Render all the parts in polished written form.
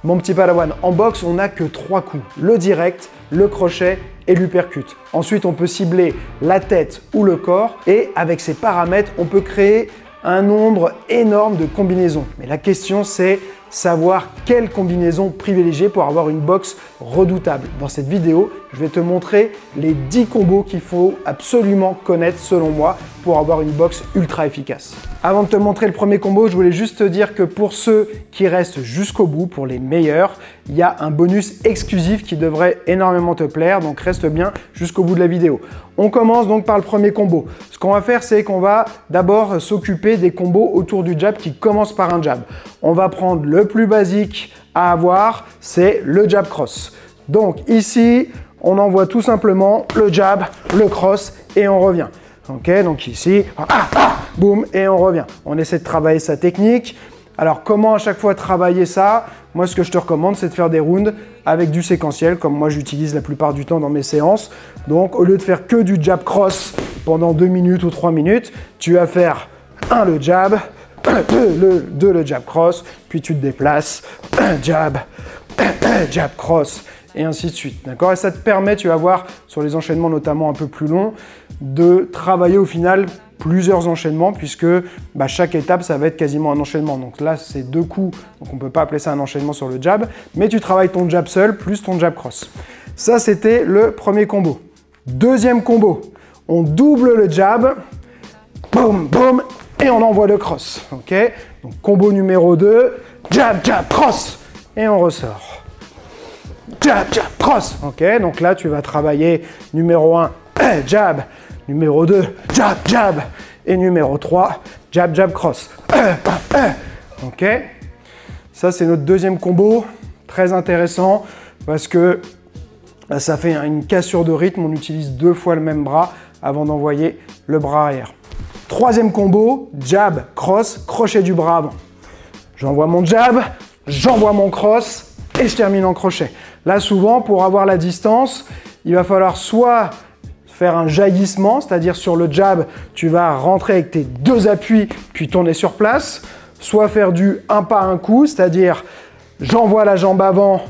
Mon petit padawan, en boxe, on n'a que 3 coups. Le direct, le crochet et l'uppercut. Ensuite, on peut cibler la tête ou le corps et avec ces paramètres, on peut créer un nombre énorme de combinaisons. Mais la question, c'est savoir quelle combinaison privilégier pour avoir une boxe redoutable. Dans cette vidéo, je vais te montrer les 10 combos qu'il faut absolument connaître selon moi pour avoir une boxe ultra efficace. Avant de te montrer le premier combo, je voulais juste te dire que pour ceux qui restent jusqu'au bout, pour les meilleurs, il y a un bonus exclusif qui devrait énormément te plaire, donc reste bien jusqu'au bout de la vidéo. On commence donc par le premier combo. Ce qu'on va faire, c'est qu'on va d'abord s'occuper des combos autour du jab qui commencent par un jab. On va prendre le plus basique à avoir, c'est le jab cross. Donc ici, on envoie tout simplement le jab, le cross et on revient. Ok, donc ici, boum, et on revient. On essaie de travailler sa technique. Alors, comment à chaque fois travailler ça? Moi, ce que je te recommande, c'est de faire des rounds avec du séquentiel, comme moi j'utilise la plupart du temps dans mes séances. Donc, au lieu de faire que du jab cross pendant 2 minutes ou 3 minutes, tu vas faire 1 le jab, 2 le jab cross, puis tu te déplaces, jab, jab cross, et ainsi de suite. D'accord? Et ça te permet, tu vas voir, sur les enchaînements notamment un peu plus longs, de travailler au final plusieurs enchaînements puisque chaque étape, ça va être quasiment un enchaînement. Donc là, c'est 2 coups, donc on ne peut pas appeler ça un enchaînement sur le jab, mais tu travailles ton jab seul plus ton jab cross. Ça, c'était le premier combo. Deuxième combo, on double le jab, boum, boum, et on envoie le cross. Ok? Donc combo numéro 2, jab, jab, cross, et on ressort. Jab, jab, cross. Ok? Donc là, tu vas travailler numéro 1, jab, numéro 2, jab, jab. Et numéro 3, jab, jab, cross. Ok? Ça, c'est notre deuxième combo. Très intéressant parce que ça fait une cassure de rythme. On utilise 2 fois le même bras avant d'envoyer le bras arrière. Troisième combo, jab, cross, crochet du bras avant. J'envoie mon jab, j'envoie mon cross et je termine en crochet. Là, souvent, pour avoir la distance, il va falloir soit faire un jaillissement, c'est-à-dire sur le jab, tu vas rentrer avec tes 2 appuis, puis tourner sur place, soit faire du un pas un coup, c'est-à-dire j'envoie la jambe avant,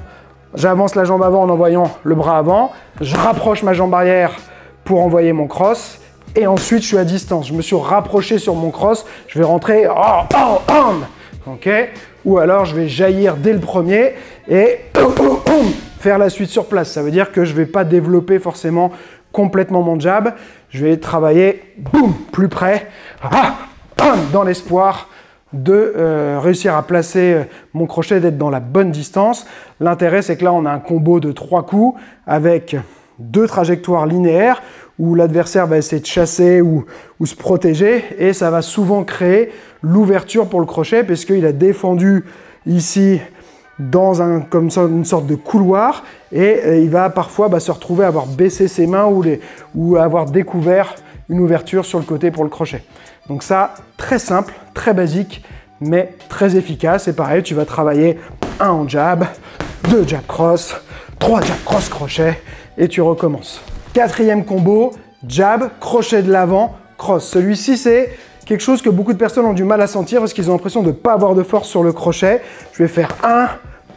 j'avance la jambe avant en envoyant le bras avant, je rapproche ma jambe arrière pour envoyer mon cross, et ensuite je suis à distance. Je me suis rapproché sur mon cross, je vais rentrer, ok? Ou alors je vais jaillir dès le premier et faire la suite sur place. Ça veut dire que je ne vais pas développer forcément complètement mon jab, je vais travailler boum, plus près, dans l'espoir de réussir à placer mon crochet, d'être dans la bonne distance. L'intérêt, c'est que là, on a un combo de 3 coups avec 2 trajectoires linéaires où l'adversaire va essayer de chasser ou se protéger et ça va souvent créer l'ouverture pour le crochet parce qu'il a défendu ici dans comme ça, une sorte de couloir et il va parfois se retrouver à avoir baissé ses mains ou avoir découvert une ouverture sur le côté pour le crochet. Donc ça, très simple, très basique, mais très efficace. Et pareil, tu vas travailler 1 en jab, 2 jab cross, 3 jab cross crochet et tu recommences. 4e combo, jab, crochet de l'avant, cross. Celui-ci, c'est quelque chose que beaucoup de personnes ont du mal à sentir parce qu'ils ont l'impression de ne pas avoir de force sur le crochet. Je vais faire 1,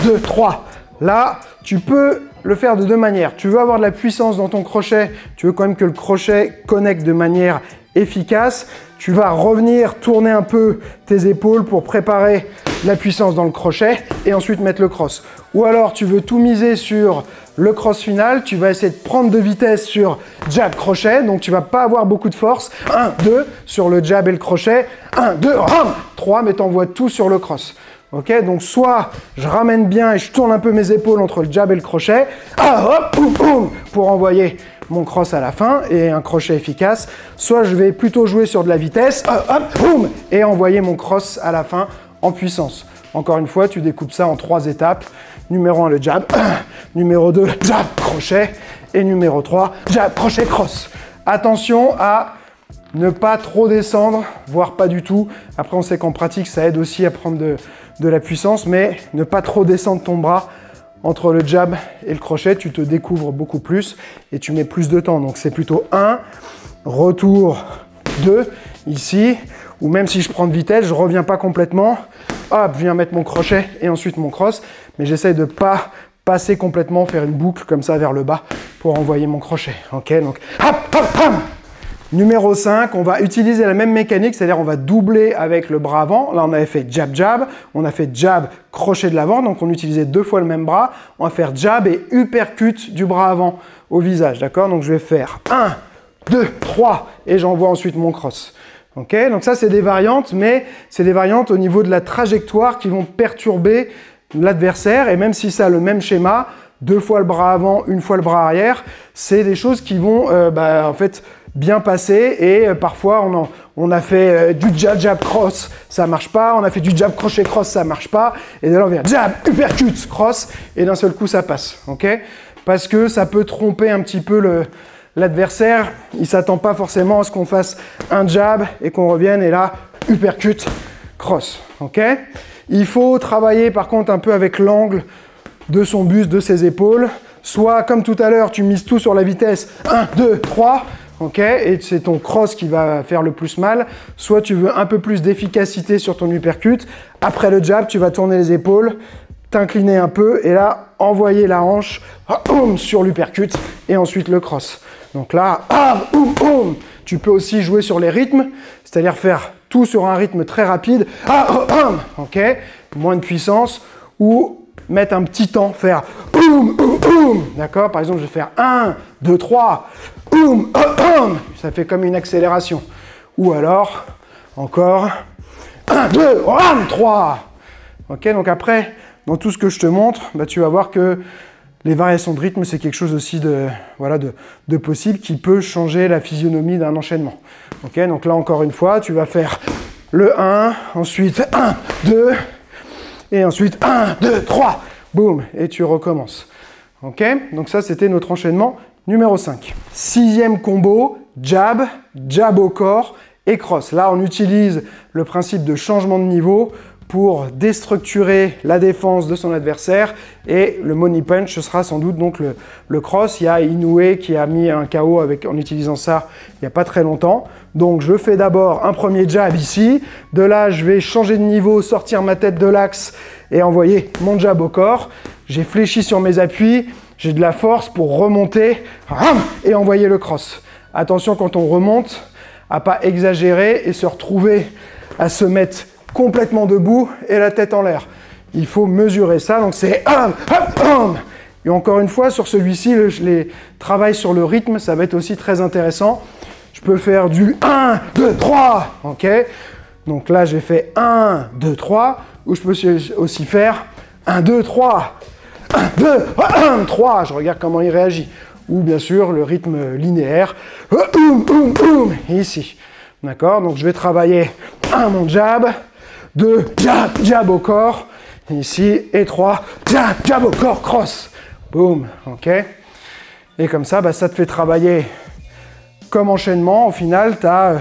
2, 3. Là, tu peux le faire de 2 manières. Tu veux avoir de la puissance dans ton crochet, tu veux quand même que le crochet connecte de manière efficace. Tu vas revenir tourner un peu tes épaules pour préparer la puissance dans le crochet et ensuite mettre le cross. Ou alors, tu veux tout miser sur le cross final, tu vas essayer de prendre de vitesse sur jab crochet, donc tu vas pas avoir beaucoup de force. 1, 2 sur le jab et le crochet. 1, 2, 3, mais tu envoies tout sur le cross. Ok, donc soit je ramène bien et je tourne un peu mes épaules entre le jab et le crochet, pour envoyer mon cross à la fin et un crochet efficace, soit je vais plutôt jouer sur de la vitesse, et envoyer mon cross à la fin en puissance. Encore une fois, tu découpes ça en 3 étapes. Numéro 1, le jab. Numéro 2, jab, crochet. Et numéro 3, jab, crochet, cross. Attention à ne pas trop descendre, voire pas du tout. Après, on sait qu'en pratique, ça aide aussi à prendre de la puissance, mais ne pas trop descendre ton bras entre le jab et le crochet. Tu te découvres beaucoup plus et tu mets plus de temps. Donc, c'est plutôt 1, retour 2, ici. Ou même si je prends de vitesse, je ne reviens pas complètement. Hop, je viens mettre mon crochet et ensuite mon cross. mais j'essaye de ne pas passer complètement, faire une boucle comme ça vers le bas pour envoyer mon crochet. Ok, donc hop, hop, hop. Numéro 5, on va utiliser la même mécanique, c'est-à-dire on va doubler avec le bras avant. Là, on avait fait jab, jab, on a fait jab, crochet de l'avant, donc on utilisait 2 fois le même bras. On va faire jab et uppercut du bras avant au visage, d'accord? Donc je vais faire 1, 2, 3 et j'envoie ensuite mon cross. Ok, donc ça c'est des variantes, mais c'est des variantes au niveau de la trajectoire qui vont perturber l'adversaire, et même si ça a le même schéma, 2 fois le bras avant, 1 fois le bras arrière, c'est des choses qui vont en fait bien passer, et parfois on a fait du jab jab cross, ça marche pas, on a fait du jab crochet cross, ça marche pas, et là on vient jab uppercut cross et d'un seul coup ça passe, ok? Parce que ça peut tromper un petit peu l'adversaire, il s'attend pas forcément à ce qu'on fasse un jab et qu'on revienne et là uppercut cross, ok? Il faut travailler par contre un peu avec l'angle de son buste, de ses épaules, soit comme tout à l'heure tu mises tout sur la vitesse 1, 2, 3, ok, et c'est ton cross qui va faire le plus mal, soit tu veux un peu plus d'efficacité sur ton uppercut, après le jab, tu vas tourner les épaules, t'incliner un peu, et là, envoyer la hanche sur l'uppercut, et ensuite le cross. Donc là, tu peux aussi jouer sur les rythmes, c'est-à-dire faire tout sur un rythme très rapide, ok, moins de puissance, ou mettre un petit temps, faire d'accord, par exemple, je vais faire 1, 2, 3, ça fait comme une accélération. Ou alors, encore, 1, 2, 3. Ok, donc après, dans tout ce que je te montre, tu vas voir que les variations de rythme, c'est quelque chose aussi de possible qui peut changer la physionomie d'un enchaînement. Ok, donc là, encore une fois, tu vas faire le 1, ensuite 1, 2, et ensuite 1, 2, 3, boum, et tu recommences. Ok, donc ça, c'était notre enchaînement numéro 5. 6e combo, jab, jab au corps et cross. Là, on utilise le principe de changement de niveau pour déstructurer la défense de son adversaire, et le money punch, ce sera sans doute donc le cross. Il y a Inoue qui a mis un KO en utilisant ça il n'y a pas très longtemps. Donc je fais d'abord un premier jab ici, de là je vais changer de niveau, sortir ma tête de l'axe et envoyer mon jab au corps. J'ai fléchi sur mes appuis, j'ai de la force pour remonter et envoyer le cross. Attention quand on remonte à pas exagérer et se retrouver à se mettre complètement debout et la tête en l'air. Il faut mesurer ça, donc c'est et encore une fois, sur celui-ci, les travail sur le rythme, ça va être aussi très intéressant. Je peux faire du 1, 2, 3, ok? Donc là, j'ai fait 1, 2, 3, ou je peux aussi faire 1, 2, 3, 1, 2, 1, 3, je regarde comment il réagit. Ou bien sûr, le rythme linéaire, ici. D'accord? Donc je vais travailler 1, mon jab, 2, jab, jab au corps, ici, et 3, jab, jab au corps, cross. Boum, ok? Et comme ça, ça te fait travailler comme enchaînement. Au final, tu as,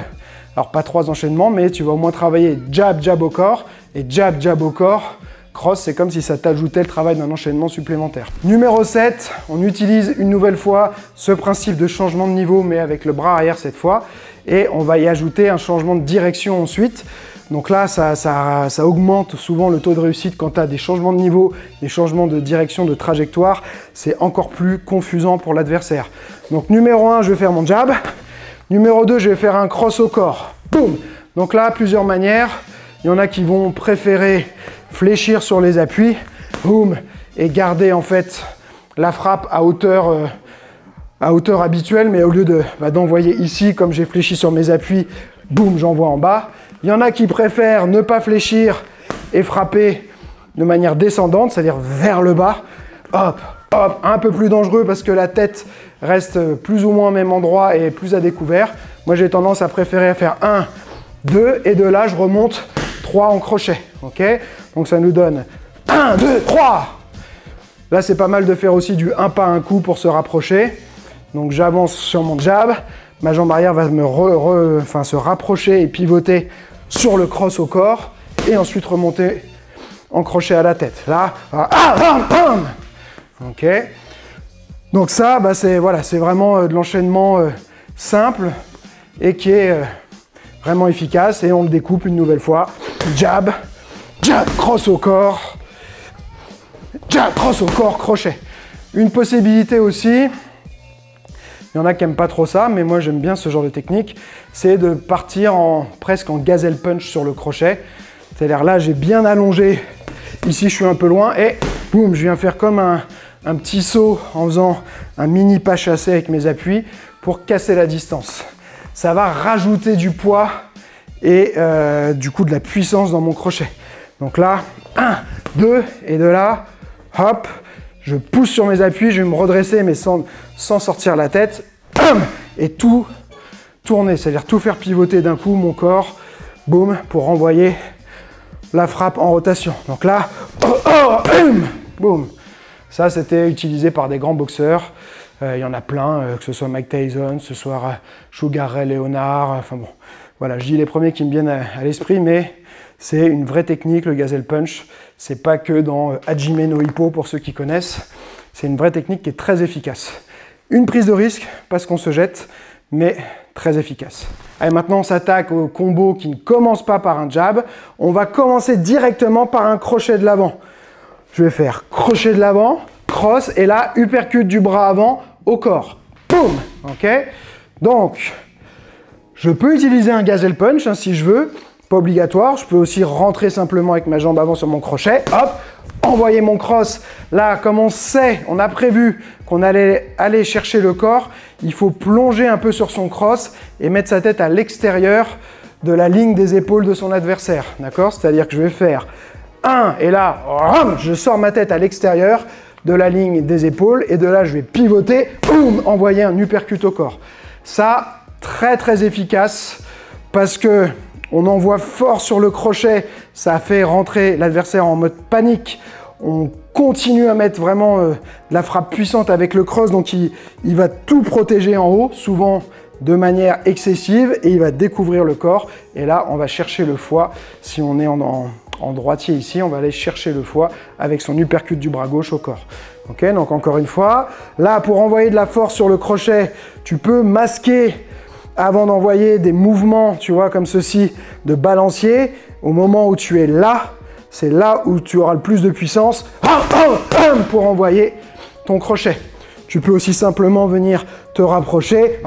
alors pas 3 enchaînements, mais tu vas au moins travailler jab, jab au corps, et jab, jab au corps, cross, c'est comme si ça t'ajoutait le travail d'un enchaînement supplémentaire. Numéro 7, on utilise une nouvelle fois ce principe de changement de niveau, mais avec le bras arrière cette fois, et on va y ajouter un changement de direction ensuite. Donc là, ça augmente souvent le taux de réussite quand tu as des changements de niveau, des changements de direction, de trajectoire. C'est encore plus confusant pour l'adversaire. Donc numéro 1, je vais faire mon jab. Numéro 2, je vais faire un cross au corps. Boum. Donc là, plusieurs manières. Il y en a qui vont préférer fléchir sur les appuis. Boum. Et garder en fait la frappe à hauteur habituelle, mais au lieu d'envoyer ici, comme j'ai fléchi sur mes appuis, boum, j'envoie en bas. Il y en a qui préfèrent ne pas fléchir et frapper de manière descendante, c'est-à-dire vers le bas. Hop, hop, un peu plus dangereux parce que la tête reste plus ou moins au même endroit et plus à découvert. Moi, j'ai tendance à préférer faire 1, 2, et de là, je remonte 3 en crochet. Ok? Donc, ça nous donne 1, 2, 3. Là, c'est pas mal de faire aussi du 1 pas un coup pour se rapprocher. Donc, j'avance sur mon jab. Ma jambe arrière va se rapprocher et pivoter sur le cross au corps et ensuite remonter en crochet à la tête. Là, ok. Donc ça, c'est vraiment de l'enchaînement simple et qui est vraiment efficace, et on le découpe une nouvelle fois. Jab, jab, cross au corps, jab, cross au corps, crochet. Une possibilité aussi, il y en a qui n'aiment pas trop ça, mais moi j'aime bien ce genre de technique, c'est de partir presque en gazelle punch sur le crochet. C'est-à-dire là, j'ai bien allongé, ici je suis un peu loin, et boum, je viens faire comme un petit saut en faisant un mini pas chassé avec mes appuis pour casser la distance. Ça va rajouter du poids et du coup de la puissance dans mon crochet. Donc là, 1, 2, et de là, hop, je pousse sur mes appuis, je vais me redresser mais sans sortir la tête, et tout tourner, c'est-à-dire tout faire pivoter d'un coup mon corps, boum, pour renvoyer la frappe en rotation. Donc là, boum. Ça, c'était utilisé par des grands boxeurs. Il y en a plein, que ce soit Mike Tyson, que ce soit Sugar Ray Leonard. Enfin bon, voilà, je dis les premiers qui me viennent à l'esprit, mais c'est une vraie technique, le gazelle punch. C'est pas que dans Hajime no Ippo, pour ceux qui connaissent. C'est une vraie technique qui est très efficace. Une prise de risque, parce qu'on se jette, mais très efficace. Allez, maintenant on s'attaque au combo qui ne commence pas par un jab. On va commencer directement par un crochet de l'avant. Je vais faire crochet de l'avant, cross, et là, uppercut du bras avant au corps. Boum. Ok. Donc, je peux utiliser un gazelle punch hein, si je veux. Pas obligatoire. Je peux aussi rentrer simplement avec ma jambe avant sur mon crochet. Hop. Envoyer mon cross. Là, comme on sait, on a prévu qu'on allait aller chercher le corps, il faut plonger un peu sur son cross et mettre sa tête à l'extérieur de la ligne des épaules de son adversaire. D'accord? C'est-à-dire que je vais faire 1, et là, je sors ma tête à l'extérieur de la ligne des épaules, et de là, je vais pivoter, boum, envoyer un uppercut au corps. Ça, très très efficace, parce que on envoie fort sur le crochet, ça fait rentrer l'adversaire en mode panique. On continue à mettre vraiment de la frappe puissante avec le cross, donc il va tout protéger en haut, souvent de manière excessive, et il va découvrir le corps. Et là, on va chercher le foie. Si on est en droitier ici, on va aller chercher le foie avec son uppercut du bras gauche au corps. Ok, donc encore une fois, là, pour envoyer de la force sur le crochet, tu peux masquer avant d'envoyer des mouvements, tu vois, comme ceci, de balancier. Au moment où tu es là, c'est là où tu auras le plus de puissance pour envoyer ton crochet. Tu peux aussi simplement venir te rapprocher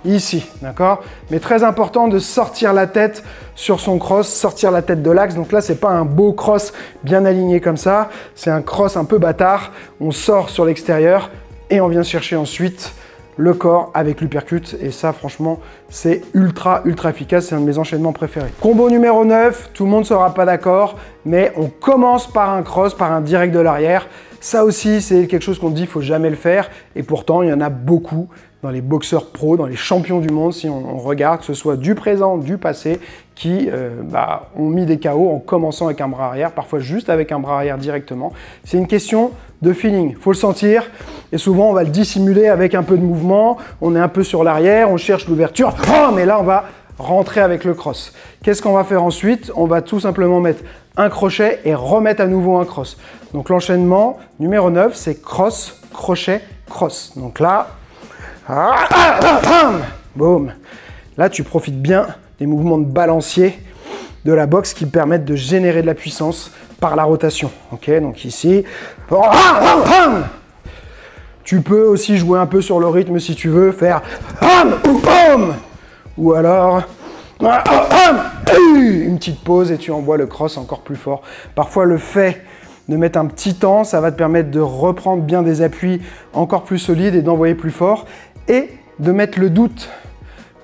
ici, d'accord? Mais très important de sortir la tête sur son cross, sortir la tête de l'axe. Donc là, c'est pas un beau cross bien aligné comme ça, c'est un cross un peu bâtard. On sort sur l'extérieur et on vient chercher ensuite le corps avec l'uppercut, et ça franchement c'est ultra efficace, c'est un de mes enchaînements préférés. Combo numéro 9, tout le monde ne sera pas d'accord, mais on commence par un cross, par un direct de l'arrière. Ça aussi c'est quelque chose qu'on dit, il ne faut jamais le faire, et pourtant il y en a beaucoup dans les boxeurs pros, dans les champions du monde, si on regarde, que ce soit du présent, du passé, qui ont mis des KO en commençant avec un bras arrière, parfois juste avec un bras arrière directement. C'est une question de feeling, il faut le sentir, et souvent on va le dissimuler avec un peu de mouvement, on est un peu sur l'arrière, on cherche l'ouverture, mais là on va rentrer avec le cross. Qu'est-ce qu'on va faire ensuite? On va tout simplement mettre un crochet et remettre à nouveau un cross. Donc l'enchaînement numéro 9, c'est cross, crochet, cross. Donc là, boum. Là, tu profites bien des mouvements de balancier de la boxe qui permettent de générer de la puissance par la rotation. Ok, donc ici, tu peux aussi jouer un peu sur le rythme si tu veux, faire ou alors une petite pause et tu envoies le cross encore plus fort. Parfois, le fait de mettre un petit temps, ça va te permettre de reprendre bien des appuis encore plus solides et d'envoyer plus fort, et de mettre le doute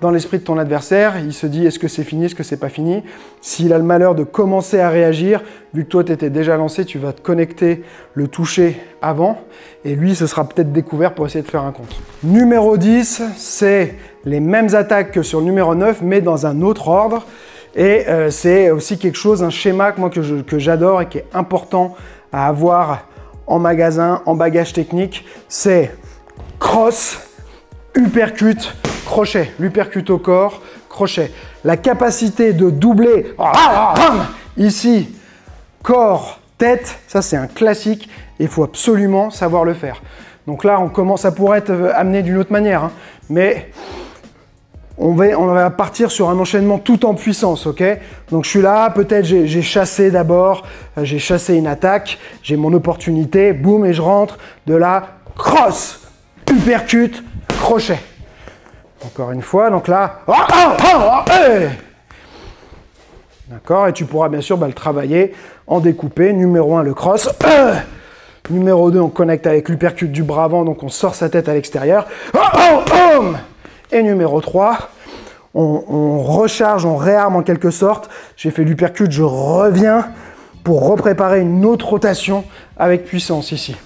dans l'esprit de ton adversaire. Il se dit, est-ce que c'est fini, est-ce que c'est pas fini? S'il a le malheur de commencer à réagir, vu que toi tu étais déjà lancé, tu vas te connecter, le toucher avant, et lui ce sera peut-être découvert pour essayer de faire un contre. Numéro 10, c'est les mêmes attaques que sur le numéro 9, mais dans un autre ordre. Et c'est aussi quelque chose, un schéma que j'adore et qui est important à avoir en magasin, en bagage technique. C'est cross, uppercut, crochet. L'uppercut au corps, crochet. La capacité de doubler ici, corps, tête, ça c'est un classique et il faut absolument savoir le faire. Donc là, ça pourrait être amené d'une autre manière, hein, mais on va partir sur un enchaînement tout en puissance, ok? Donc je suis là, peut-être j'ai chassé d'abord, j'ai chassé une attaque, j'ai mon opportunité, boum, et je rentre de là, cross, uppercut, crochet. Encore une fois, donc là, d'accord, et tu pourras bien sûr le travailler en découpé. Numéro 1, le cross. Numéro 2, on connecte avec l'uppercut du bras avant, donc on sort sa tête à l'extérieur. Et numéro 3, on recharge, on réarme en quelque sorte. J'ai fait l'uppercut, je reviens pour repréparer une autre rotation avec puissance ici.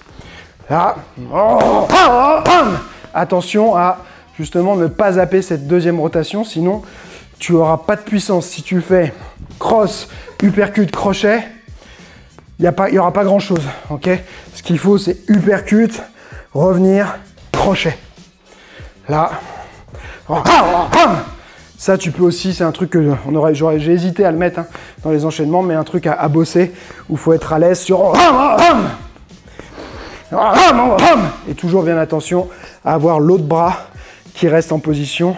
Là, attention à justement ne pas zapper cette deuxième rotation, sinon tu n'auras pas de puissance. Si tu fais cross, uppercut, crochet, il n'y aura pas grand chose. Okay, ce qu'il faut, c'est uppercut, revenir, crochet. Là, ça tu peux aussi, c'est un truc que j'ai hésité à le mettre dans les enchaînements, mais un truc à bosser où il faut être à l'aise sur et toujours bien attention à avoir l'autre bras qui reste en position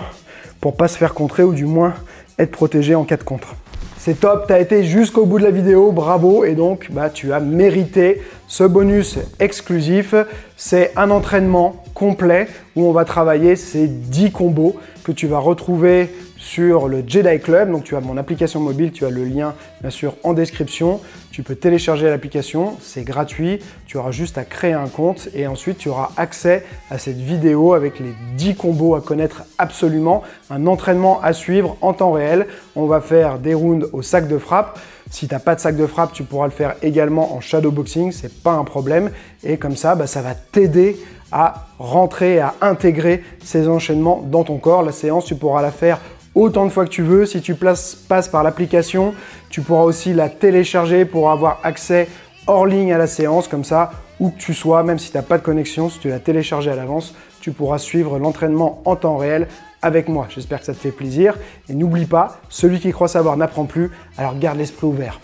pour pas se faire contrer ou du moins être protégé en cas de contre. C'est top, tu as été jusqu'au bout de la vidéo, bravo, et donc tu as mérité ce bonus exclusif. C'est un entraînement complet où on va travailler ces 10 combos que tu vas retrouver sur le Jedi Club. Donc tu as mon application mobile, tu as le lien bien sûr en description. Tu peux télécharger l'application, c'est gratuit. Tu auras juste à créer un compte et ensuite tu auras accès à cette vidéo avec les 10 combos à connaître absolument. Un entraînement à suivre en temps réel. On va faire des rounds au sac de frappe. Si tu n'as pas de sac de frappe, tu pourras le faire également en shadowboxing, c'est pas un problème. Et comme ça, ça va t'aider à rentrer, à intégrer ces enchaînements dans ton corps. La séance, tu pourras la faire autant de fois que tu veux. Si tu passes par l'application, tu pourras aussi la télécharger pour avoir accès hors ligne à la séance. Comme ça, où que tu sois, même si tu n'as pas de connexion, si tu l'as téléchargé à l'avance, tu pourras suivre l'entraînement en temps réel avec moi. J'espère que ça te fait plaisir. Et n'oublie pas, celui qui croit savoir n'apprend plus, alors garde l'esprit ouvert.